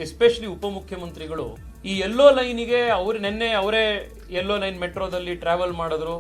Especially ಉಪಮುಖ್ಯಮಂತ್ರಿಗಳು ಈ yellow ಲೈನಿಗೆ ಅವರೇ ಯೆಲ್ಲೋ ಲೈನ್ ಮೆಟ್ರೋದಲ್ಲಿ ಟ್ರಾವೆಲ್ ಮಾಡಿದ್ರು.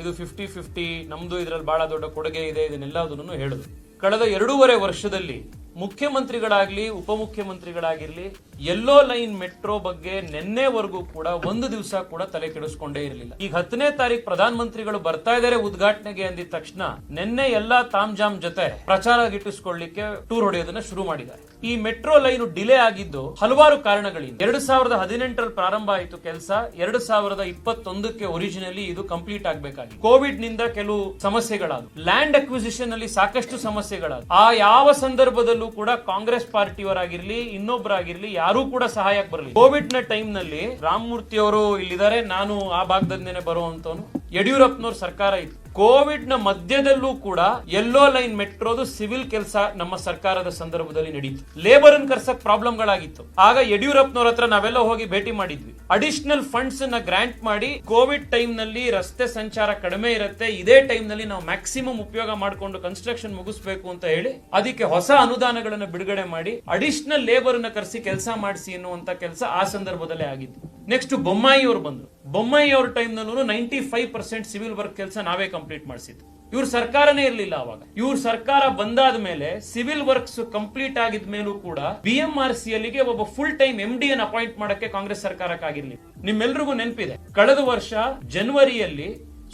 ಇದು 50-50, ನಮ್ದು ಇದರಲ್ಲಿ ಬಹಳ ದೊಡ್ಡ ಕೊಡುಗೆ ಇದೆ, ಇದನ್ನೆಲ್ಲದನ್ನು ಹೇಳಿದ್ರು. ಕಳೆದ 2.5 ವರ್ಷದಲ್ಲಿ ಮುಖ್ಯಮಂತ್ರಿಗಳಾಗ್ಲಿ ಉಪಮುಖ್ಯಮಂತ್ರಿಗಳಾಗಿರ್ಲಿ ಯೆಲ್ಲೋ ಲೈನ್ ಮೆಟ್ರೋ ಬಗ್ಗೆ ನಿನ್ನೆವರೆಗೂ ಕೂಡ ಒಂದು ದಿವಸ ಕೂಡ ತಲೆ ಕೆಡಿಸ್ಕೊಂಡೇ ಇರಲಿಲ್ಲ. ಈಗ 10ನೇ ತಾರೀಕು ಪ್ರಧಾನ ಮಂತ್ರಿಗಳು ಬರ್ತಾ ಇದಾರೆ ಉದ್ಘಾಟನೆಗೆ ಅಂದಿದ ತಕ್ಷಣ ನಿನ್ನೆ ಎಲ್ಲಾ ತಾಮ್ಜಾಮ್ ಜೊತೆ ಪ್ರಚಾರ ಗಿಟ್ಟಿಸ್ಕೊಳ್ಳಿಕ್ಕೆ ಟೂರ್ ಹೊಡೆಯೋದನ್ನ ಶುರು ಮಾಡಿದ್ದಾರೆ. ಈ ಮೆಟ್ರೋ ಲೈನ್ ಡಿಲೇ ಆಗಿದ್ದು ಹಲವಾರು ಕಾರಣಗಳಿಂದ. 2018ರಲ್ಲಿ ಪ್ರಾರಂಭ ಆಯಿತು ಕೆಲಸ, 2021ಕ್ಕೆ ಒರಿಜಿನಲಿ ಇದು ಕಂಪ್ಲೀಟ್ ಆಗಬೇಕಾಗಿತ್ತು. ಕೋವಿಡ್ ನಿಂದ ಕೆಲವು ಸಮಸ್ಯೆಗಳಾದವು, ಲ್ಯಾಂಡ್ ಅಕ್ವಿಸಿಷನ್ ಅಲ್ಲಿ ಸಾಕಷ್ಟು ಸಮಸ್ಯೆಗಳಾದವು. ಆ ಯಾವ ಸಂದರ್ಭದಲ್ಲೂ ಕೂಡ ಕಾಂಗ್ರೆಸ್ ಪಾರ್ಟಿಯವರಾಗಿರ್ಲಿ ಇನ್ನೊಬ್ಬರಾಗಿರ್ಲಿ ಯಾರೂ ಕೂಡ ಸಹಾಯಕ್ಕೆ ಬರಲಿಲ್ಲ. ಕೋವಿಡ್ ನ ಟೈಮ್ ನಲ್ಲಿ ರಾಮಮೂರ್ತಿ ಅವರು ಇಲ್ಲಿದ್ದಾರೆ, ನಾನು ಆ ಭಾಗದಿಂದನೇ ಬರುವಂತವನು. ಯಡಿಯೂರಪ್ಪನವ್ರ ಸರ್ಕಾರ ಇತ್ತು. ಕೋವಿಡ್ ನ ಮಧ್ಯದಲ್ಲೂ ಕೂಡ ಯೆಲ್ಲೋ ಲೈನ್ ಮೆಟ್ರೋದು ಸಿವಿಲ್ ಕೆಲಸ ನಮ್ಮ ಸರ್ಕಾರದ ಸಂದರ್ಭದಲ್ಲಿ ನಡೀತು. ಲೇಬರ್ ಅನ್ನು ಕರ್ಸಕ್ ಪ್ರಾಬ್ಲಮ್ಗಳಾಗಿತ್ತು. ಆಗ ಯಡಿಯೂರಪ್ಪನವ್ರ ಹತ್ರ ನಾವೆಲ್ಲ ಹೋಗಿ ಭೇಟಿ ಮಾಡಿದ್ವಿ. ಅಡಿಷನಲ್ ಫಂಡ್ಸ್ ನ ಗ್ರಾಂಟ್ ಮಾಡಿ ಕೋವಿಡ್ ಟೈಮ್ ನಲ್ಲಿ ರಸ್ತೆ ಸಂಚಾರ ಕಡಿಮೆ ಇರುತ್ತೆ, ಇದೇ ಟೈಮ್ ನಲ್ಲಿ ನಾವು ಮ್ಯಾಕ್ಸಿಮಮ್ ಉಪಯೋಗ ಮಾಡಿಕೊಂಡು ಕನ್ಸ್ಟ್ರಕ್ಷನ್ ಮುಗಿಸಬೇಕು ಅಂತ ಹೇಳಿ ಅದಕ್ಕೆ ಹೊಸ ಅನುದಾನಗಳನ್ನು ಬಿಡುಗಡೆ ಮಾಡಿ ಅಡಿಷನಲ್ ಲೇಬರ್ ನ ಕರೆಸಿ ಕೆಲಸ ಮಾಡಿಸಿ ಎನ್ನುವಂತ ಕೆಲಸ ಆ ಸಂದರ್ಭದಲ್ಲೇ ಆಗಿತ್ತು. ನೆಕ್ಸ್ಟ್ ಬೊಮ್ಮಾಯಿ ಅವರು ಬಂದ್ರು. ಬೊಮ್ಮಾಯಿ ಅವ್ರ ಟೈಮ್ ನಲ್ಲೂ 95% ಸಿವಿಲ್ ವರ್ಕ್ ಕೆಲಸ ನಾವೇ ಕಂಪ್ಲೀಟ್ ಮಾಡಿಸಿದ್ದು. ಇವ್ರ ಸರ್ಕಾರನೇ ಇರಲಿಲ್ಲ ಅವಾಗ. ಇವ್ರ ಸರ್ಕಾರ ಬಂದಾದ ಮೇಲೆ ಸಿವಿಲ್ ವರ್ಕ್ಸ್ ಕಂಪ್ಲೀಟ್ ಆಗಿದ ಮೇಲೂ ಕೂಡ BMRC ಅಲ್ಲಿಗೆ ಒಬ್ಬ ಫುಲ್ ಟೈಮ್ MD ಅನ್ನು ಅಪಾಯಿಂಟ್ ಮಾಡಕ್ಕೆ ಕಾಂಗ್ರೆಸ್ ಸರ್ಕಾರಕ್ಕಾಗಿರ್ಲಿಲ್ಲ. ನಿಮ್ಮೆಲ್ರಿಗೂ ನೆನಪಿದೆ, ಕಳೆದ ವರ್ಷ ಜನವರಿಯಲ್ಲಿ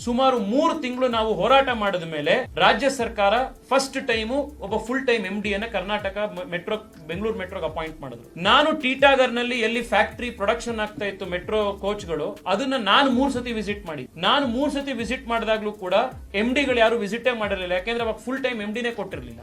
ಸುಮಾರು 3 ತಿಂಗಳು ನಾವು ಹೋರಾಟ ಮಾಡಿದ ಮೇಲೆ ರಾಜ್ಯ ಸರ್ಕಾರ ಫಸ್ಟ್ ಟೈಮು ಒಬ್ಬ ಫುಲ್ ಟೈಮ್ MD ಅನ್ನ ಕರ್ನಾಟಕ ಮೆಟ್ರೋ ಬೆಂಗಳೂರು ಮೆಟ್ರೋಗೆ ಅಪಾಯಿಂಟ್ ಮಾಡಿದ್ರು. ನಾನು ಟೀಟಾಗರ್ ನಲ್ಲಿ ಎಲ್ಲಿ ಫ್ಯಾಕ್ಟರಿ ಪ್ರೊಡಕ್ಷನ್ ಆಗ್ತಾ ಇತ್ತು ಮೆಟ್ರೋ ಕೋಚ್ಗಳು, ಅದನ್ನ ನಾನು 3 ಸತಿ ವಿಸಿಟ್ ಮಾಡಿ. ನಾನು 3 ಸತಿ ವಿಸಿಟ್ ಮಾಡಿದಾಗ್ಲೂ ಕೂಡ MD ಗಳು ಯಾರು ವಿಸಿಟೇ ಮಾಡಿರಲಿಲ್ಲ, ಯಾಕೆಂದ್ರೆ ಅವಾಗ ಫುಲ್ ಟೈಮ್ MD ನೇ ಕೊಟ್ಟಿರಲಿಲ್ಲ.